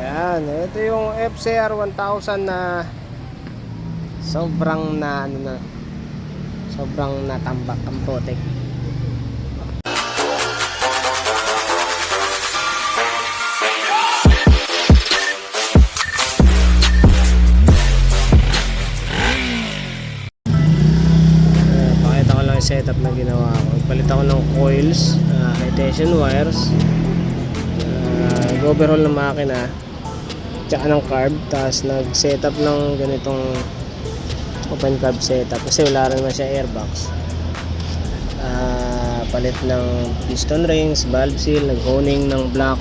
Ayan, ito yung FCR 1000 na sobrang sobrang natambak ang putik. Pakita ko lang yung setup na ginawa ko. Palit ako ng coils, high tension wires, overhaul ng makina tsaka ng carb, tapos nag setup ng ganitong open carb setup kasi wala rin naman siya airbox. Palit ng piston rings, valve seal, nag-honing ng block,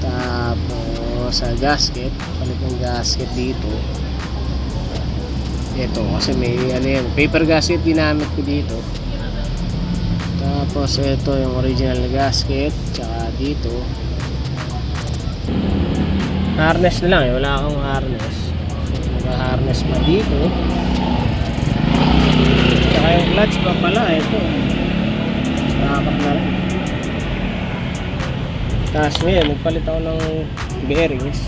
tapos sa gasket, palit ng gasket dito. Ito kasi may paper gasket ginamit ko dito. Tapos ito yung original na gasket, tsaka dito harness na lang wala akong harness, naka-harness pa dito. Tsaka yung clutch pa pala, ito nakakap na lang. Tapos ngayon nagpalit ako ng bearings,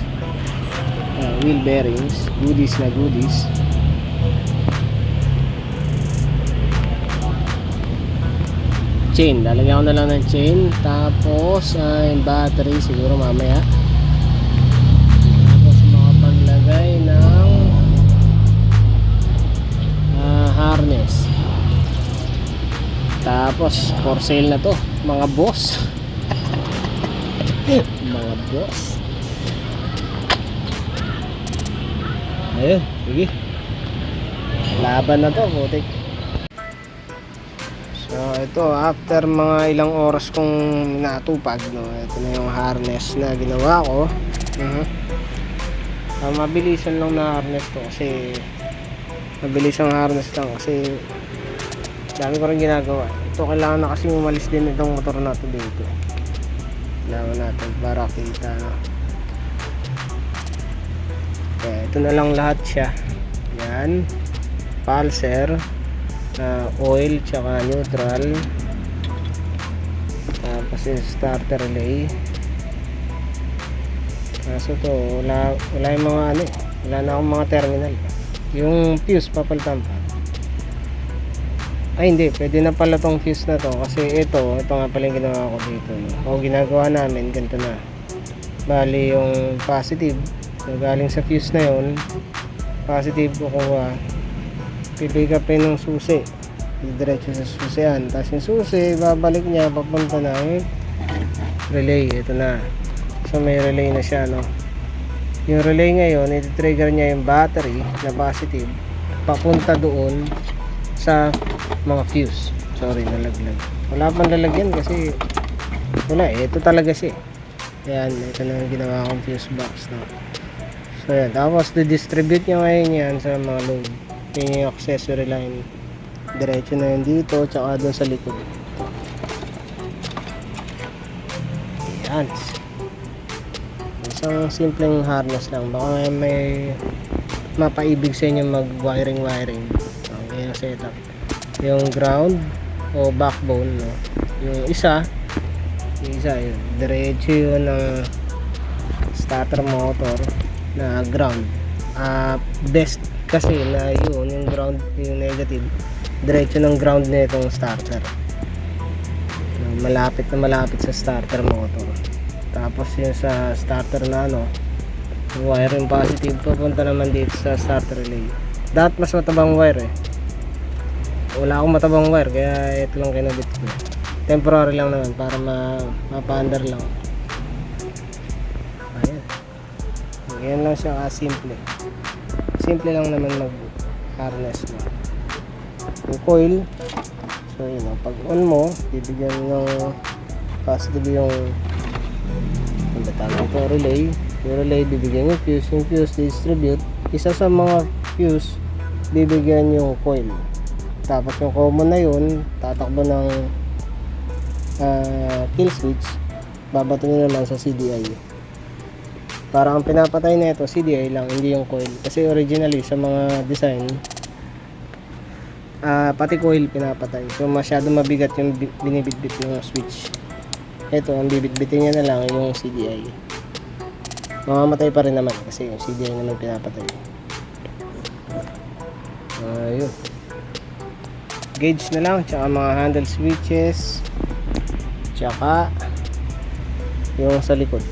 wheel bearings, goodies na goodies. Chain, lalagyan ko na lang ng chain. Tapos yung battery siguro mamaya. Tapos makapaglagay ng harness. Tapos for sale na to mga boss. Mga boss. Ayun, sige, laban na to, butik. So ito, after mga ilang oras kong natupag, no, ito na yung harness na ginawa ko. Mabilisan lang na harness to kasi mabilis ang harness lang kasi dami ko rin ginagawa. Ito kailangan na kasi umalis din itong motor na to dito. Kailangan natin para kita, no? Okay, ito na lang lahat siya. Yan, pulser, oil tsaka neutral, tapos yung starter relay. Kaso to wala yung mga wala na akong mga terminal. Yung fuse papalitan pa. Ay hindi, pwede na pala tong fuse na to kasi ito nga pala yung ginawa ko dito, no? O ginagawa namin ganito na. Bali yung positive, so galing sa fuse na yun, positive kukuha, pipick upin ng susi, diretso sa susian, tapos yung susi babalik niya papunta ng relay. Ito na, so may relay na siya, no? Yung relay ngayon iti-trigger niya yung battery na positive papunta doon sa mga fuse. Sorry, nalaglag, wala pang lalagyan kasi wala ito talaga siya. Yan, ito na yung ginawa kong fuse box, no? So yan, tapos di-distribute niya ngayon yan sa mga load. Yung accessory line, diretso na yun dito tsaka doon sa likod. Yan, isang simpleng harness lang. Baka may mapaibig sa inyo mag wiring. Okay, yung setup, yung ground o backbone, no? Yung isa yun, diretso yun ng starter motor na ground. Best kasi na yun, yung ground, yung negative, diretso ng ground na itong starter, malapit sa starter motor. Tapos yung sa starter na yung wire yung positive papunta naman dito sa starter relay. Dapat mas matabang wire wala akong matabang wire kaya ito lang kinabit ko. Temporary lang naman para mapa-under lang. Ayan lang siya, simple lang naman mag harness mo. Yung coil, so yun, pag on mo bibigyan ng positive yung relay. Yung relay bibigyan yung fuse distribute. Isa sa mga fuse bibigyan yung coil. Tapos yung common na yun tatakbo ng kill switch, babato nyo naman sa CDI. Para ang pinapatay na ito CDI lang, hindi yung coil, kasi originally sa mga design pati coil pinapatay, so masyado mabigat yung binibitbit yung switch. Ito, ang bibit-bitin niya na lang yung CDI. Mamamatay pa rin naman kasi yung CDI naman pinapatay. Ayun. Gauge na lang, tsaka mga handle switches, tsaka yung sa likod.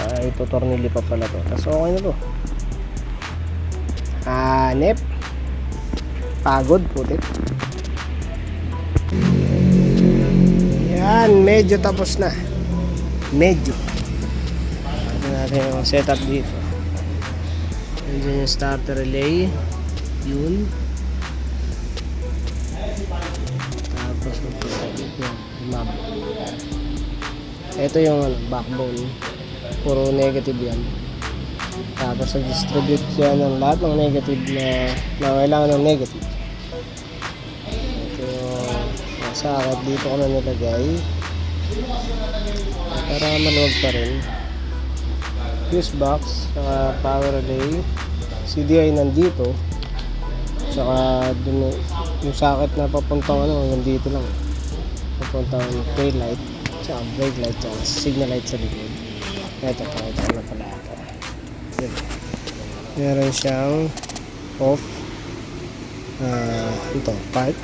Ito tornilyo pa pala to. Tapos okay na to. Hanep. Pagod putik. Yan, medyo tapos na. Medyo. Ito natin yung setup dito. Nandiyan yung starter relay. Yun. Tapos ito yung backbone. Puro negative yan. Tapos nag-distribute siya ng lahat ng negative na kailangan ng negative. Ito yung socket. Dito ko na nilagay para maluwag pa rin. Fuse box, saka power relay, CDI nandito, saka dun yung socket na papuntang hanggang dito lang, papuntang tail light, saka brake light, saka signal light sa likod. Ito na pala ito. Meron siyang off, ito park,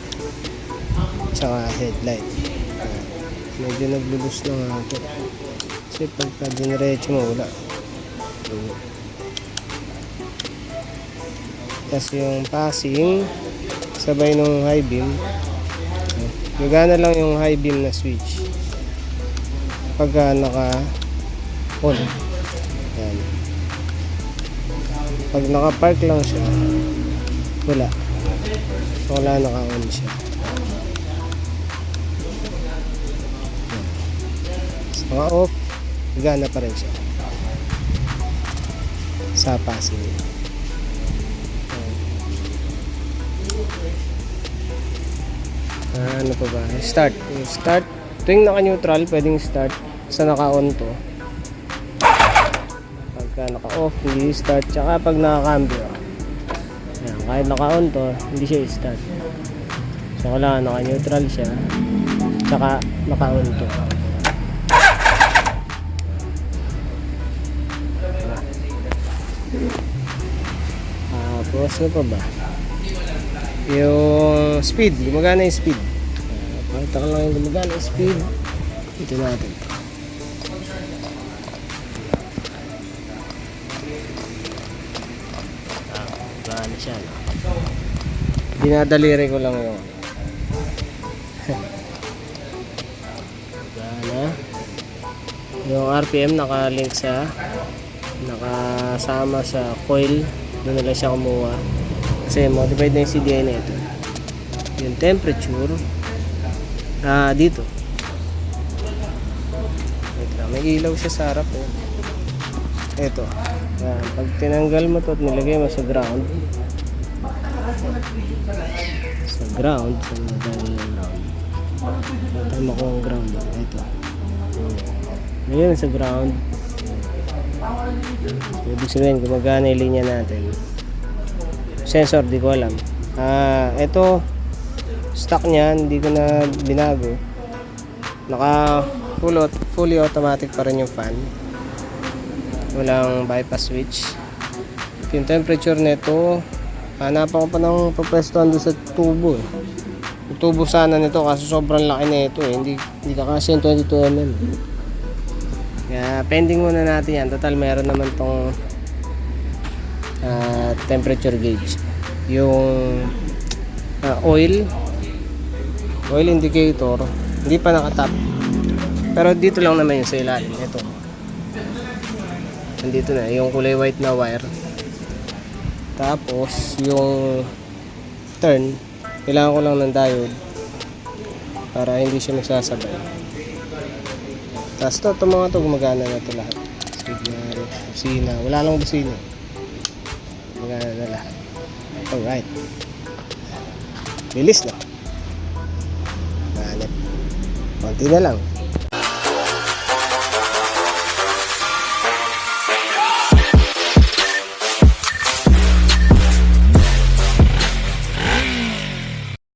saka headlight. Medyo naglulus lang ito kasi pagka diniretso mo wala. Tapos yung passing sabay nung high beam, gagana lang yung high beam na switch pagka naka on. Yan. Pag naka park lang siya wala naka on siya. So, naka off, gagana pa rin siya sa passing. Ano pa ba? Start. Ito yung naka-neutral, pwedeng start sa naka-on to. Pagka naka-off, hindi start. Tsaka pag naka-cambio, ayan, kahit naka-on to, hindi siya start. So wala, naka-neutral siya. Tsaka naka-on to. Tapos ano pa ba? Yung speed, gumagana yung speed. Pakita ko lang yung gumagana yung speed. Ito natin. Gumagana siya, no? Dinadaliri ko lang yung gumagana. Yung RPM nakalink sa nakasama sa coil. Doon na lang siya kumuha kasi modified na yung CDI na ito. Yung temperature dito may ilaw siya sa harap ito. Pag tinanggal mo to at nilagay mo sa ground sa ground tama ko ang ground ito. Ngayon sa ground, ibig sabihin gumagana yung linya natin. Sensor, di ko alam. Ito stock niyan, hindi ko na binago. Naka fully automatic pa rin yung fan. Walang bypass switch. Yung temperature nito, hanapan ko pa ng papwestuhan doon sa tubo. Yung tubo sana nito kasi sobrang laki na ito hindi kakasya yung 22mm. Kaya pending muna natin yan. Total meron naman tong temperature gauge. Yung oil indicator hindi pa nakatap, pero dito lang naman yung sa ilalim. Ito nandito na yung kulay white na wire. Tapos yung turn, kailangan ko lang ng diode para hindi siya magsasabay. Tapos ito mga to gumagana na ito lahat. Signal, busina, wala lang busina, gumagana na lahat. Alright, bilis na. Konti na lang.